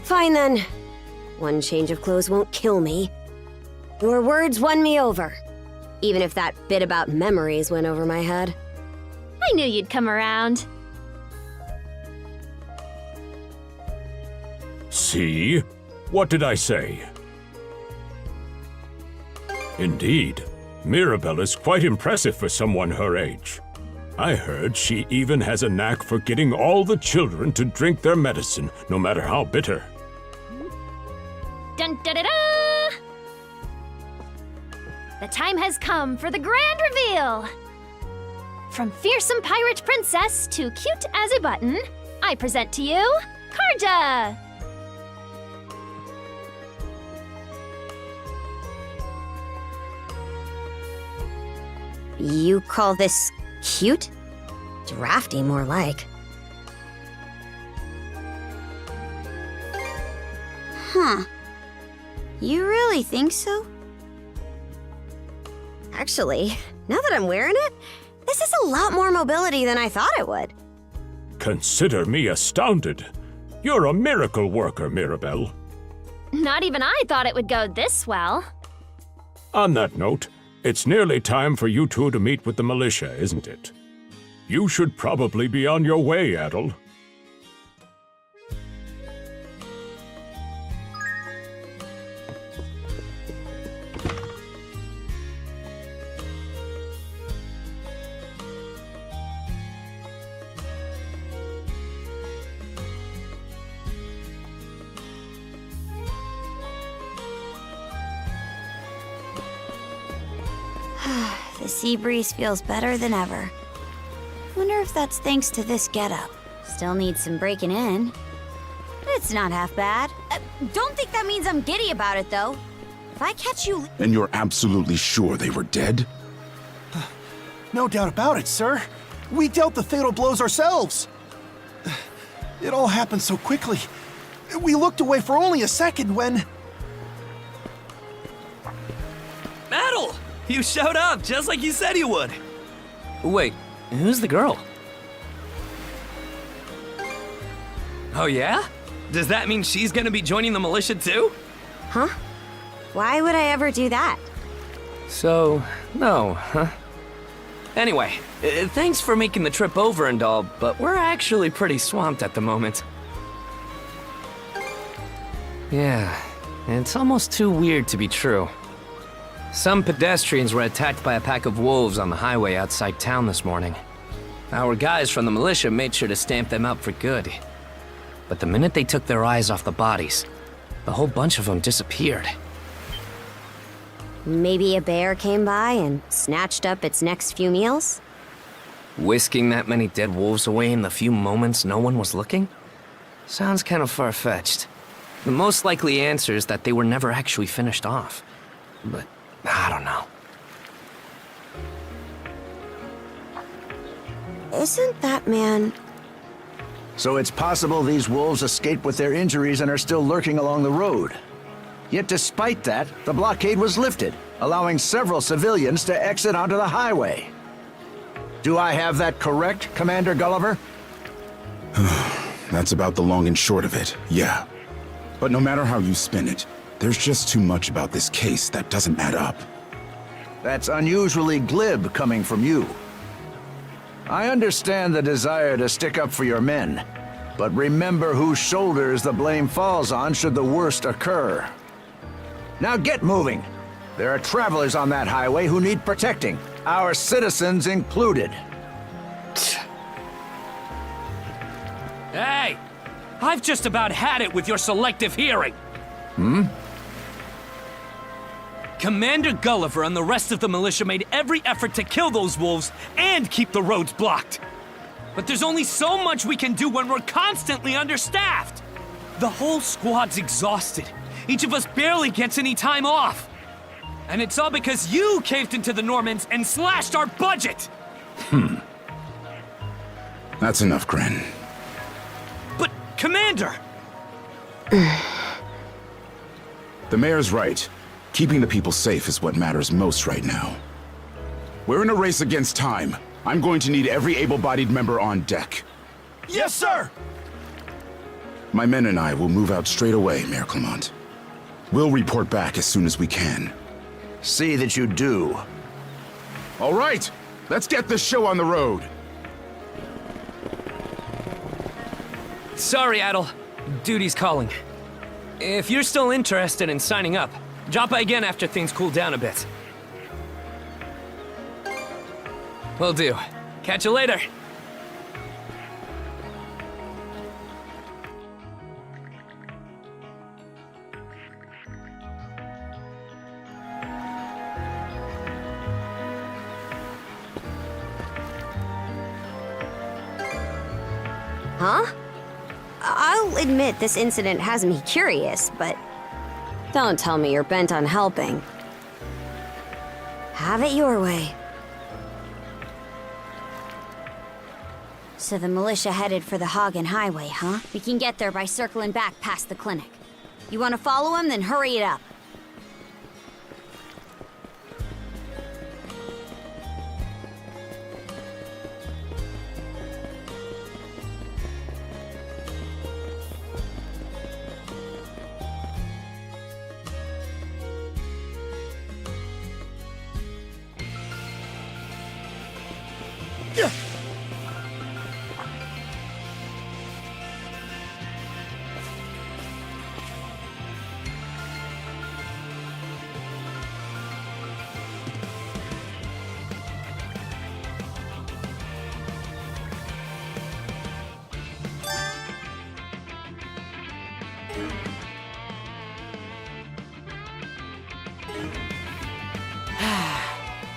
Fine then. One change of clothes won't kill me. Your words won me over. Even if that bit about memories went over my head. I knew you'd come around. See? What did I say? Indeed, Mirabelle is quite impressive for someone her age. I heard she even has a knack for getting all the children to drink their medicine, no matter how bitter. Dun da da da! The time has come for the grand reveal! From fearsome pirate princess to cute as a button, I present to you, Karja! You call this cute? Drafty, more like. Huh. You really think so? Actually, now that I'm wearing it, this is a lot more mobility than I thought it would. Consider me astounded. You're a miracle worker, Mirabelle. Not even I thought it would go this well. On that note, it's nearly time for you two to meet with the militia, isn't it? You should probably be on your way, Adol. sea breeze feels better than ever. Wonder if that's thanks to this getup. Still needs some breaking in. It's not half bad. Don't think that means I'm giddy about it, though. If I catch you... And you're absolutely sure they were dead? No doubt about it, sir. We dealt the fatal blows ourselves. It all happened so quickly. We looked away for only a second when... Adol! You showed up, just like you said you would. Wait, who's the girl? Oh yeah? Does that mean she's gonna be joining the militia too? Huh? Why would I ever do that? So, no, huh? Anyway, thanks for making the trip over and all, but we're actually pretty swamped at the moment. Yeah, it's almost too weird to be true. Some pedestrians were attacked by a pack of wolves on the highway outside town this morning. Our guys from the militia made sure to stamp them out for good. But the minute they took their eyes off the bodies, the whole bunch of them disappeared. Maybe a bear came by and snatched up its next few meals? Whisking that many dead wolves away in the few moments no one was looking? Sounds kind of far-fetched. The most likely answer is that they were never actually finished off. But I don't know. Isn't that man... So it's possible these wolves escaped with their injuries and are still lurking along the road. Yet despite that, the blockade was lifted, allowing several civilians to exit onto the highway. Do I have that correct, Commander Gulliver? That's about the long and short of it, yeah. But no matter how you spin it, there's just too much about this case that doesn't add up. That's unusually glib coming from you. I understand the desire to stick up for your men, but remember whose shoulders the blame falls on should the worst occur. Now get moving. There are travelers on that highway who need protecting, our citizens included. Hey! I've just about had it with your selective hearing! Hmm? Commander Gulliver and the rest of the militia made every effort to kill those wolves and keep the roads blocked. But there's only so much we can do when we're constantly understaffed. The whole squad's exhausted. Each of us barely gets any time off. And it's all because you caved into the Normans and slashed our budget! That's enough, Grin. But, Commander! The mayor's right. Keeping the people safe is what matters most right now. We're in a race against time. I'm going to need every able-bodied member on deck. Yes, sir! My men and I will move out straight away, Mayor Clement. We'll report back as soon as we can. See that you do. All right, let's get this show on the road. Sorry, Adol. Duty's calling. If you're still interested in signing up, drop by again after things cool down a bit. Will do. Catch you later. Huh? I'll admit this incident has me curious, but don't tell me you're bent on helping. Have it your way. So the militia headed for the Hagen Highway, huh? We can get there by circling back past the clinic. You want to follow him? Then hurry it up.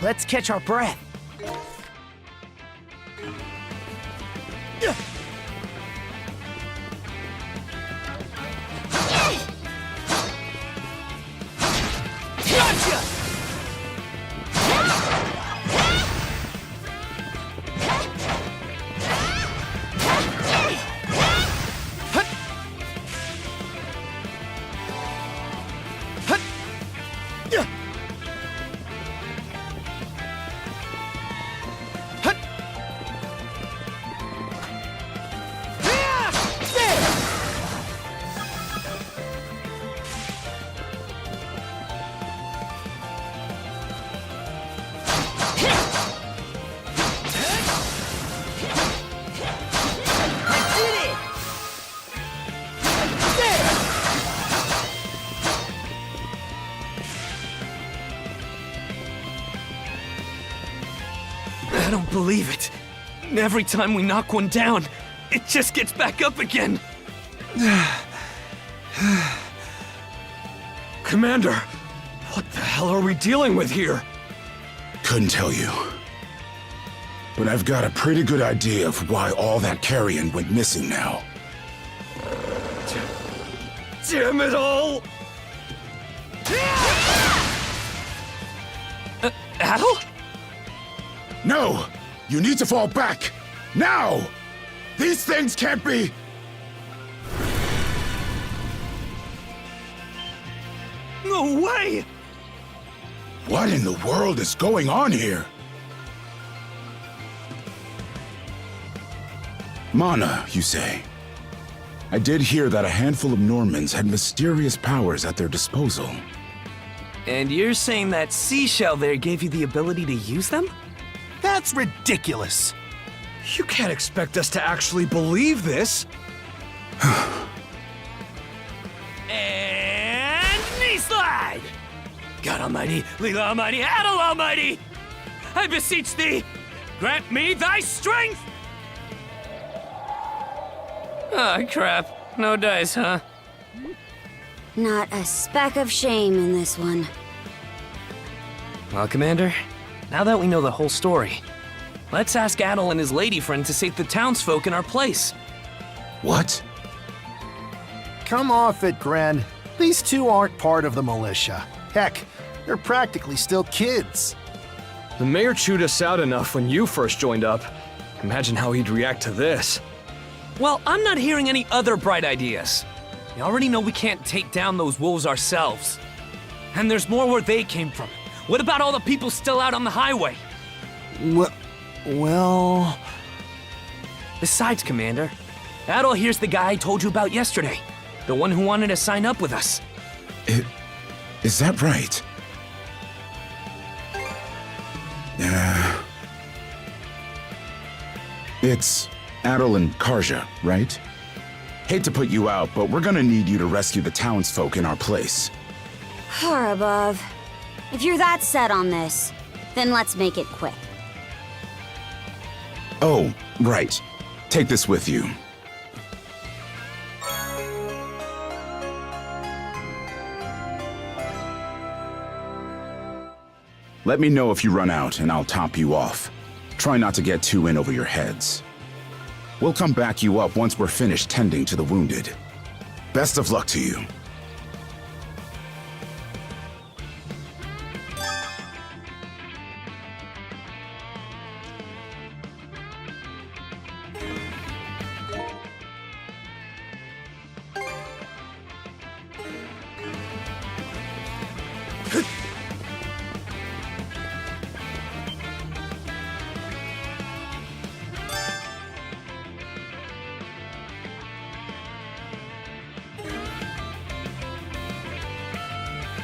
Let's catch our breath. Gotcha! I don't believe it. Every time we knock one down, it just gets back up again. Commander, what the hell are we dealing with here? Couldn't tell you. But I've got a pretty good idea of why all that carrion went missing now. Damn it all! Adol? No! You need to fall back! Now! These things can't be... No way! What in the world is going on here? Mana, you say? I did hear that a handful of Normans had mysterious powers at their disposal. And you're saying that seashell there gave you the ability to use them? That's ridiculous. You can't expect us to actually believe this. And knee slide! God Almighty, Leela Almighty, Adol Almighty! I beseech thee, grant me thy strength! Oh, crap. No dice, huh? Not a speck of shame in this one. Well, Commander, now that we know the whole story, let's ask Adol and his lady friend to save the townsfolk in our place. What? Come off it, Gren. These two aren't part of the militia. Heck, they're practically still kids. The mayor chewed us out enough when you first joined up. Imagine how he'd react to this. Well, I'm not hearing any other bright ideas. We already know we can't take down those wolves ourselves. And there's more where they came from. What about all the people still out on the highway? Well... Besides, Commander, Adol here's the guy I told you about yesterday. The one who wanted to sign up with us. Is that right? It's Adol and Karja, right? Hate to put you out, but we're gonna need you to rescue the townsfolk in our place. Far above. If you're that set on this, then let's make it quick. Oh, right. Take this with you. Let me know if you run out, and I'll top you off. Try not to get too in over your heads. We'll come back you up once we're finished tending to the wounded. Best of luck to you.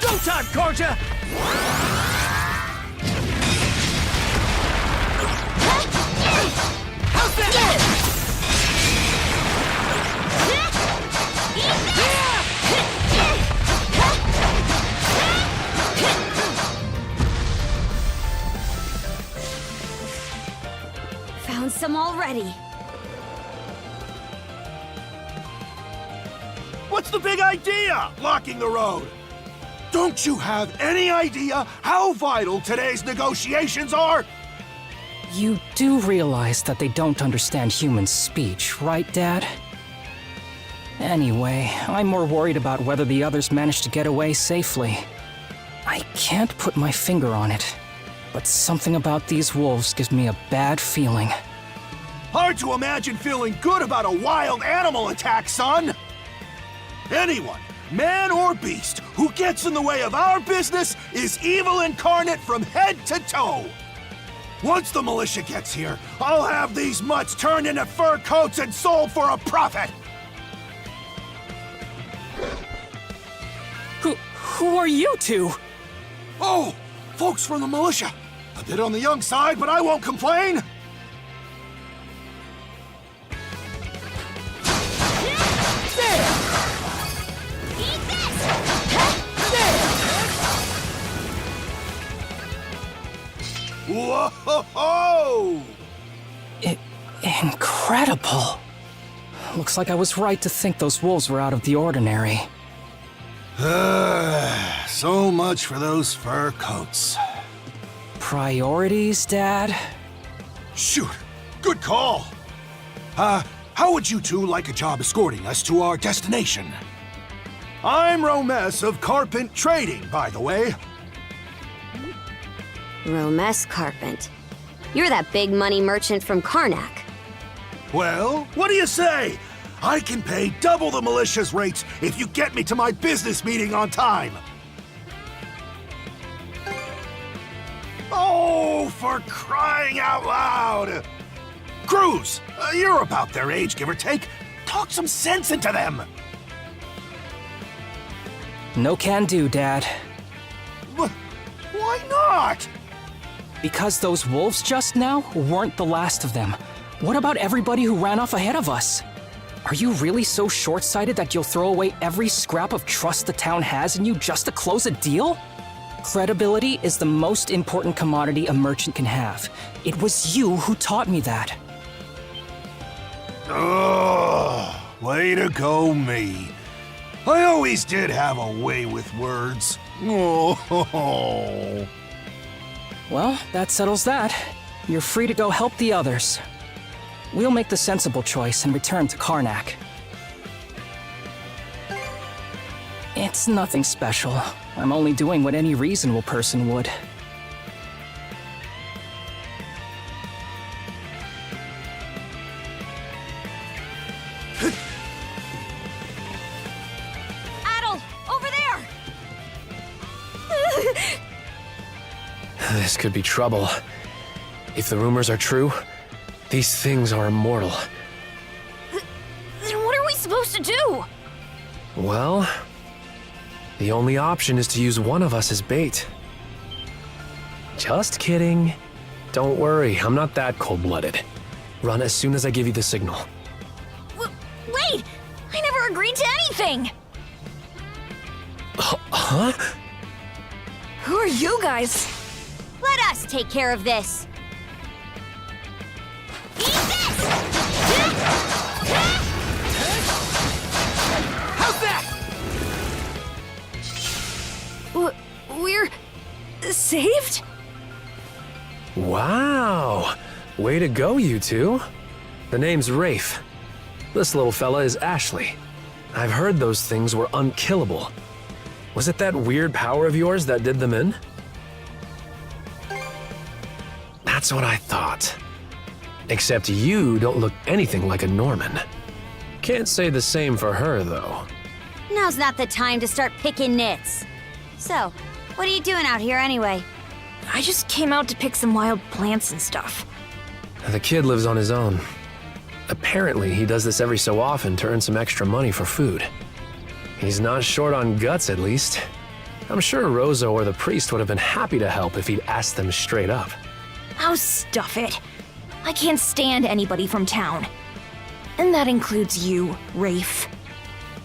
Go time, Karja! How's that? Found some already. What's the big idea? Blocking the road. Don't you have any idea how vital today's negotiations are? You do realize that they don't understand human speech, right, Dad? Anyway, I'm more worried about whether the others managed to get away safely. I can't put my finger on it, but something about these wolves gives me a bad feeling. Hard to imagine feeling good about a wild animal attack, son! Anyone, man or beast, who gets in the way of our business is evil incarnate from head to toe! Once the militia gets here, I'll have these mutts turned into fur coats and sold for a profit! Who are you two? Oh, folks from the militia. A bit on the young side, but I won't complain! Whoa-ho-ho! Incredible. Looks like I was right to think those wolves were out of the ordinary. So much for those fur coats. Priorities, Dad? Shoot, good call. How would you two like a job escorting us to our destination? I'm Romes of Carpent Trading, by the way. Romes Carpent. You're that big money merchant from Karnak. Well, what do you say? I can pay double the militia's rates if you get me to my business meeting on time. Oh, for crying out loud! Cruz, you're about their age, give or take. Talk some sense into them. No can do, Dad. Why not? Because those wolves just now weren't the last of them. What about everybody who ran off ahead of us? Are you really so short-sighted that you'll throw away every scrap of trust the town has in you just to close a deal? Credibility is the most important commodity a merchant can have. It was you who taught me that. Oh, way to go, me. I always did have a way with words. Oh. Well, that settles that. You're free to go help the others. We'll make the sensible choice and return to Karnak. It's nothing special. I'm only doing what any reasonable person would. Adol, over there! This could be trouble. If the rumors are true, these things are immortal. Then what are we supposed to do? Well, the only option is to use one of us as bait. Just kidding. Don't worry, I'm not that cold-blooded. Run as soon as I give you the signal. Wait! I never agreed to anything! Huh? Who are you guys? Let us take care of this. Eat this! How's that? We're saved? Wow! Way to go, you two. The name's Rafe. This little fella is Ashley. I've heard those things were unkillable. Was it that weird power of yours that did them in? That's what I thought. Except you don't look anything like a Norman. Can't say the same for her, though. Now's not the time to start picking nits. So, what are you doing out here anyway? I just came out to pick some wild plants and stuff. The kid lives on his own. Apparently, he does this every so often to earn some extra money for food. He's not short on guts, at least. I'm sure Rosa or the priest would have been happy to help if he'd asked them straight up. Oh, stuff it. I can't stand anybody from town. And that includes you, Rafe.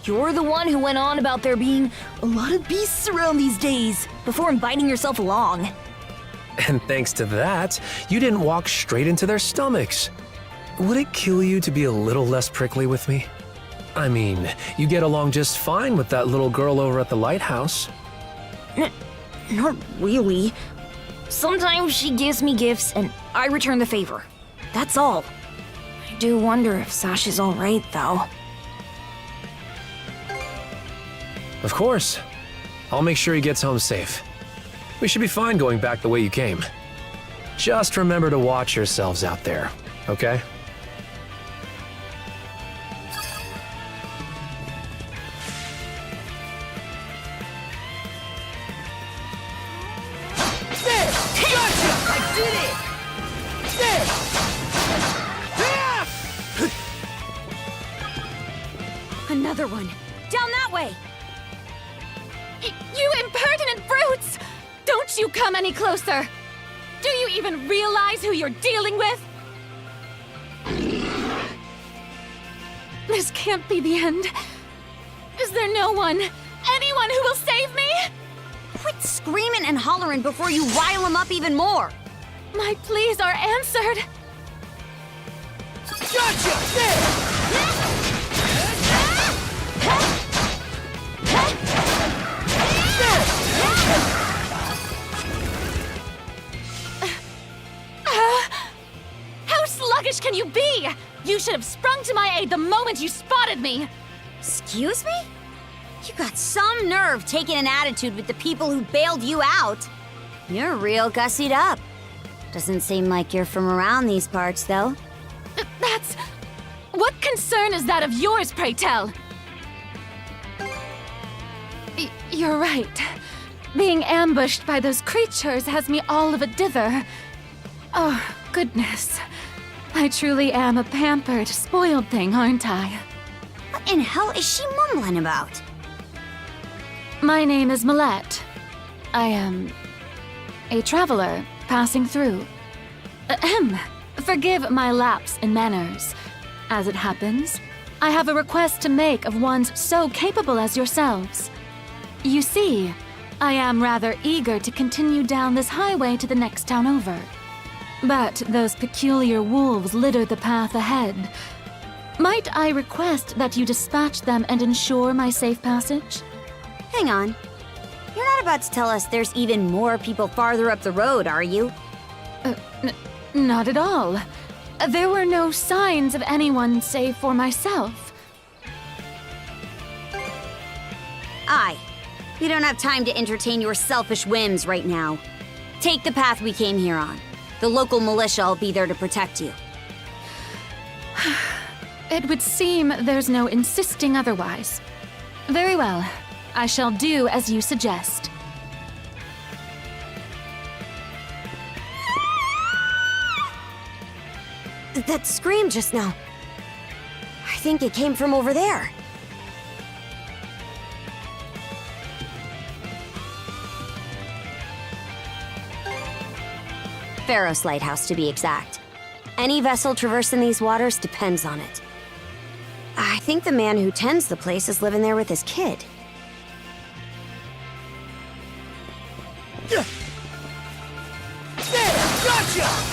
You're the one who went on about there being a lot of beasts around these days before inviting yourself along. And thanks to that, you didn't walk straight into their stomachs. Would it kill you to be a little less prickly with me? I mean, you get along just fine with that little girl over at the lighthouse. Not really. Sometimes she gives me gifts and I return the favor. That's all. I do wonder if Sasha's alright, though. Of course. I'll make sure he gets home safe. We should be fine going back the way you came. Just remember to watch yourselves out there, okay? Another one. Down that way! You impertinent brutes! Don't you come any closer! Do you even realize who you're dealing with? This can't be the end. Is there no one, anyone who will save me? Quit screaming and hollering before you rile them up even more! My pleas are answered. Gotcha! There! How sluggish can you be? You should have sprung to my aid the moment you spotted me. Excuse me? You got some nerve taking an attitude with the people who bailed you out. You're real gussied up. Doesn't seem like you're from around these parts, though. That's... What concern is that of yours, pray tell? You're right. Being ambushed by those creatures has me all of a dither. Oh, goodness. I truly am a pampered, spoiled thing, aren't I? What in hell is she mumbling about? My name is Millette. I am... a traveler passing through. Ahem. Forgive my lapse in manners. As it happens, I have a request to make of ones so capable as yourselves. You see, I am rather eager to continue down this highway to the next town over. But those peculiar wolves litter the path ahead. Might I request that you dispatch them and ensure my safe passage? Hang on. You're not about to tell us there's even more people farther up the road, are you? Not at all. There were no signs of anyone save for myself. Aye. We don't have time to entertain your selfish whims right now. Take the path we came here on. The local militia will be there to protect you. It would seem there's no insisting otherwise. Very well. I shall do as you suggest. That scream just now. I think it came from over there. Pharos Lighthouse, to be exact. Any vessel traversing these waters depends on it. I think the man who tends the place is living there with his kid. There! Gotcha!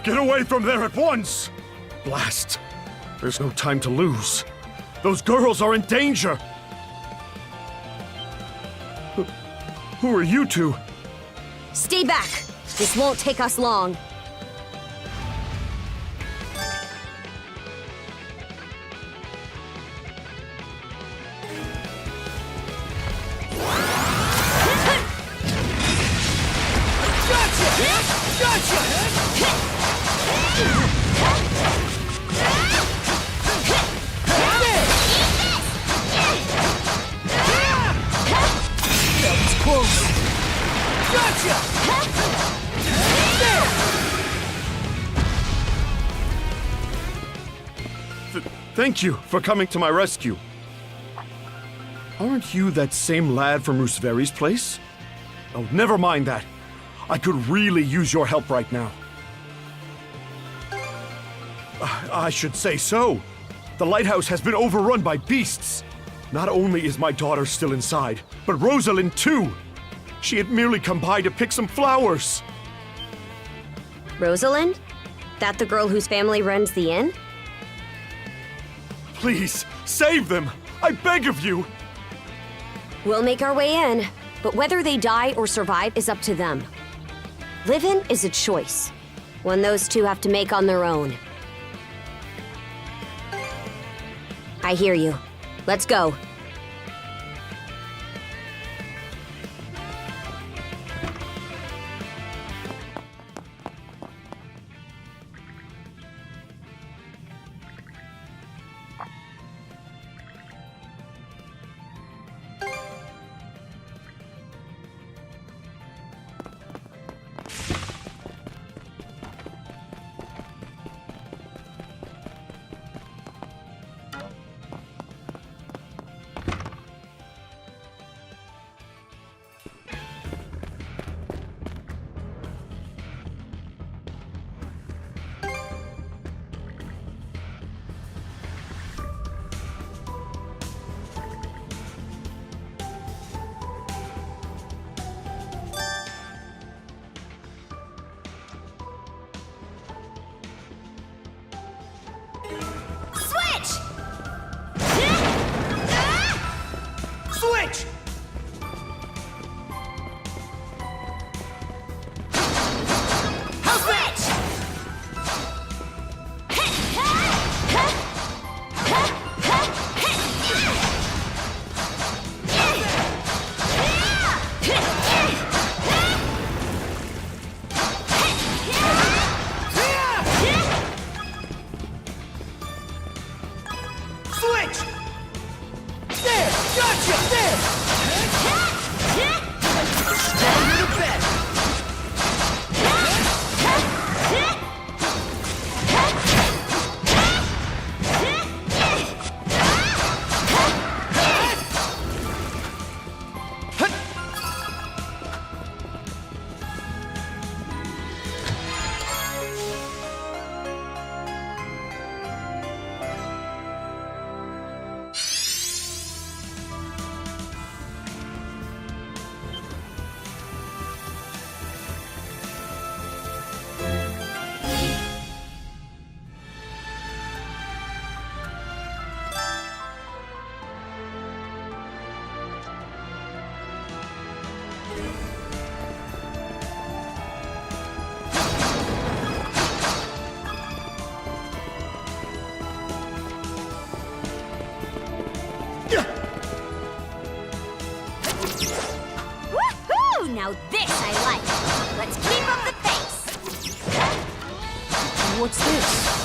Get away from there at once! Blast! There's no time to lose. Those girls are in danger! Who are you two? Stay back! This won't take us long. Thank you for coming to my rescue. Aren't you that same lad from Rooseveri's place? Oh, never mind that. I could really use your help right now. I should say so. The lighthouse has been overrun by beasts. Not only is my daughter still inside, but Rosalind too. She had merely come by to pick some flowers. Rosalind? That the girl whose family runs the inn? Please, save them! I beg of you! We'll make our way in, but whether they die or survive is up to them. Living is a choice, one those two have to make on their own. I hear you. Let's go. Switch! Now this I like. Let's keep up the pace. What's this?